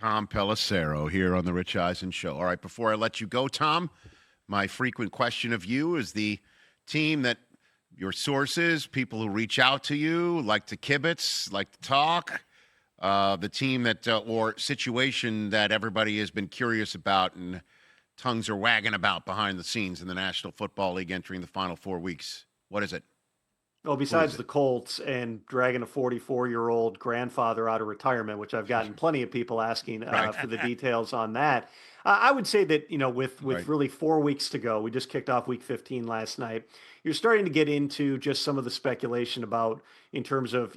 Tom Pelissero here on the Rich Eisen Show. All right, before I let you go, Tom, my frequent question of you is the team that your sources, people who reach out to you, like to kibitz, like to talk, the team that or situation that everybody has been curious about and tongues are wagging about behind the scenes in the National Football League entering the final 4 weeks. What is it? Well, besides the Colts and dragging a 44-year-old grandfather out of retirement, which I've gotten plenty of people asking for the details on that, I would say that, with really 4 weeks to go, we just kicked off week 15 last night. You're starting to get into just some of the speculation about in terms of,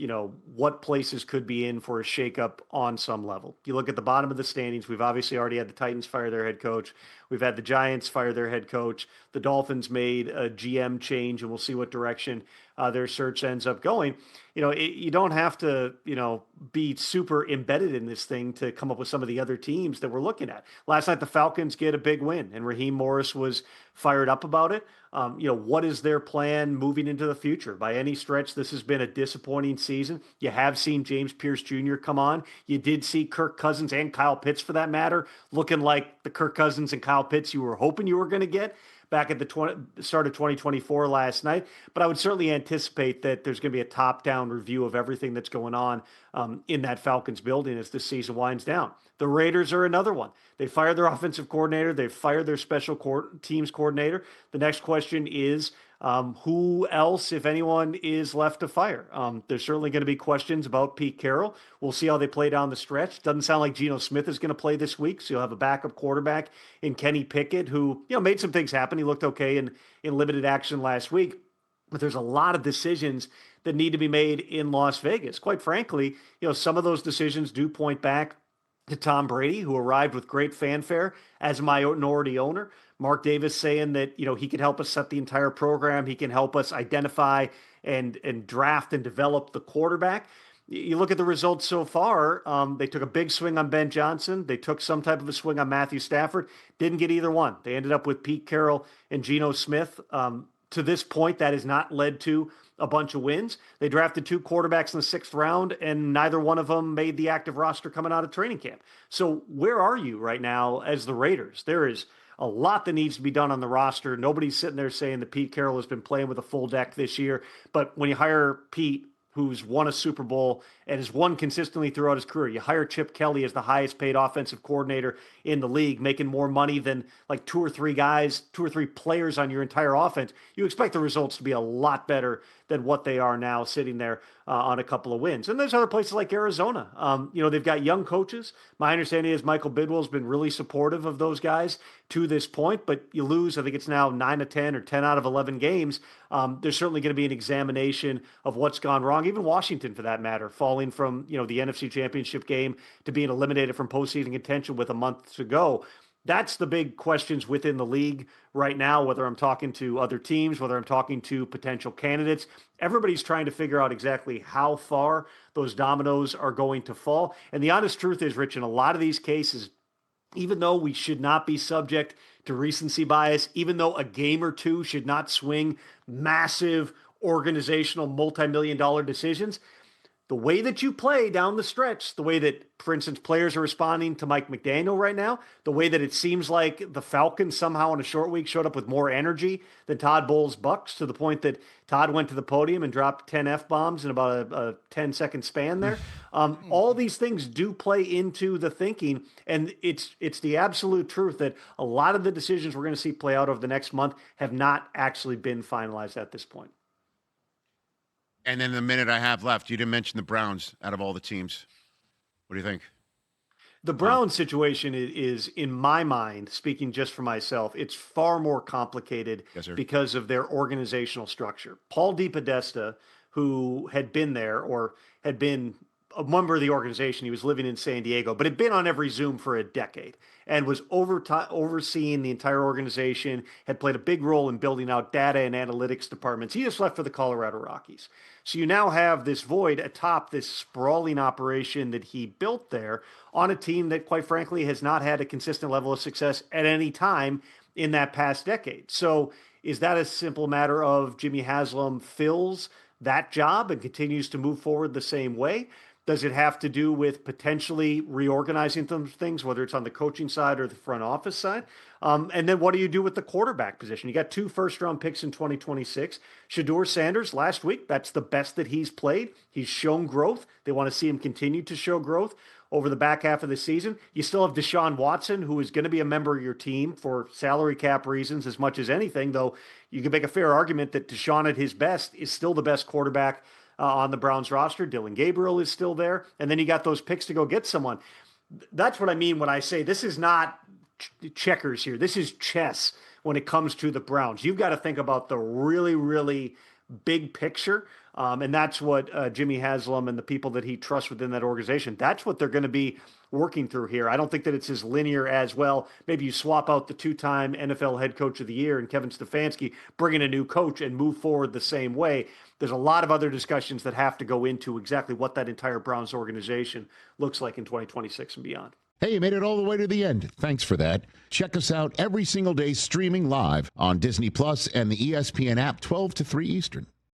what places could be in for a shakeup on some level. You look at the bottom of the standings. We've obviously already had the Titans fire their head coach. We've had the Giants fire their head coach. The Dolphins made a GM change, and we'll see what direction their search ends up going. You don't have to, be super embedded in this thing to come up with some of the other teams that we're looking at. Last night, the Falcons get a big win, and Raheem Morris was fired up about it. What is their plan moving into the future? By any stretch, this has been a disappointing season. You have seen James Pierce Jr. come on. You did see Kirk Cousins and Kyle Pitts, for that matter, looking like the Kirk Cousins and Kyle Pitts you were hoping you were going to get back at the start of 2024 last night. But I would certainly anticipate that there's going to be a top-down review of everything that's going on in that Falcons building as this season winds down. The Raiders are another one. They fired their offensive coordinator. They fired their special teams coordinator. The next question is, who else, if anyone, is left to fire? There's certainly going to be questions about Pete Carroll. We'll see how they play down the stretch. Doesn't sound like Geno Smith is going to play this week, so you'll have a backup quarterback in Kenny Pickett, who made some things happen. He looked okay in limited action last week, but there's a lot of decisions that need to be made in Las Vegas. Quite frankly, some of those decisions do point back to Tom Brady, who arrived with great fanfare as a minority owner. Mark Davis saying that, he could help us set the entire program. He can help us identify and draft and develop the quarterback. You look at the results so far, they took a big swing on Ben Johnson. They took some type of a swing on Matthew Stafford. Didn't get either one. They ended up with Pete Carroll and Geno Smith. To this point, that has not led to a bunch of wins. They drafted 2 quarterbacks in the 6th round, and neither one of them made the active roster coming out of training camp. So where are you right now as the Raiders? There is a lot that needs to be done on the roster. Nobody's sitting there saying that Pete Carroll has been playing with a full deck this year. But when you hire Pete, who's won a Super Bowl and has won consistently throughout his career, you hire Chip Kelly as the highest paid offensive coordinator in the league, making more money than like 2 or 3 players on your entire offense, you expect the results to be a lot better than what they are now, sitting there on a couple of wins. And there's other places like Arizona. They've got young coaches. My understanding is Michael Bidwell's been really supportive of those guys to this point, but you lose, I think it's now 9 of 10 or 10 out of 11 games. There's certainly going to be an examination of what's gone wrong. Even Washington, for that matter, falling from, the NFC Championship game to being eliminated from postseason contention with a month to go. That's the big questions within the league right now, whether I'm talking to other teams, whether I'm talking to potential candidates. Everybody's trying to figure out exactly how far those dominoes are going to fall. And the honest truth is, Rich, in a lot of these cases, even though we should not be subject to recency bias, even though a game or two should not swing massive organizational multi-million-dollar decisions, the way that you play down the stretch, the way that, for instance, players are responding to Mike McDaniel right now, the way that it seems like the Falcons somehow in a short week showed up with more energy than Todd Bowles' Bucks, to the point that Todd went to the podium and dropped 10 F-bombs in about a 10-second span there. All these things do play into the thinking, and it's the absolute truth that a lot of the decisions we're going to see play out over the next month have not actually been finalized at this point. And then the minute I have left, you didn't mention the Browns out of all the teams. What do you think? The Browns situation is, in my mind, speaking just for myself, it's far more complicated because of their organizational structure. Paul DePodesta, who had been there or had been a member of the organization, he was living in San Diego, but had been on every Zoom for a decade and was overseeing the entire organization, had played a big role in building out data and analytics departments. He just left for the Colorado Rockies. So you now have this void atop this sprawling operation that he built there on a team that, quite frankly, has not had a consistent level of success at any time in that past decade. So is that a simple matter of Jimmy Haslam fills that job and continues to move forward the same way? Does it have to do with potentially reorganizing some things, whether it's on the coaching side or the front office side? And then what do you do with the quarterback position? You got 2 first-round picks in 2026. Shedeur Sanders last week, that's the best that he's played. He's shown growth. They want to see him continue to show growth over the back half of the season. You still have Deshaun Watson, who is going to be a member of your team for salary cap reasons as much as anything, though you can make a fair argument that Deshaun at his best is still the best quarterback on the Browns roster. Dylan Gabriel is still there. And then you got those picks to go get someone. That's what I mean when I say this is not checkers here. This is chess when it comes to the Browns. You've got to think about the really, really big picture. And that's what Jimmy Haslam and the people that he trusts within that organization, that's what they're going to be working through here. I don't think that it's as linear as, well, maybe you swap out the 2-time NFL head coach of the year and Kevin Stefanski, bring in a new coach and move forward the same way. There's a lot of other discussions that have to go into exactly what that entire Browns organization looks like in 2026 and beyond. Hey, you made it all the way to the end. Thanks for that. Check us out every single day streaming live on Disney Plus and the ESPN app 12 to 3 Eastern.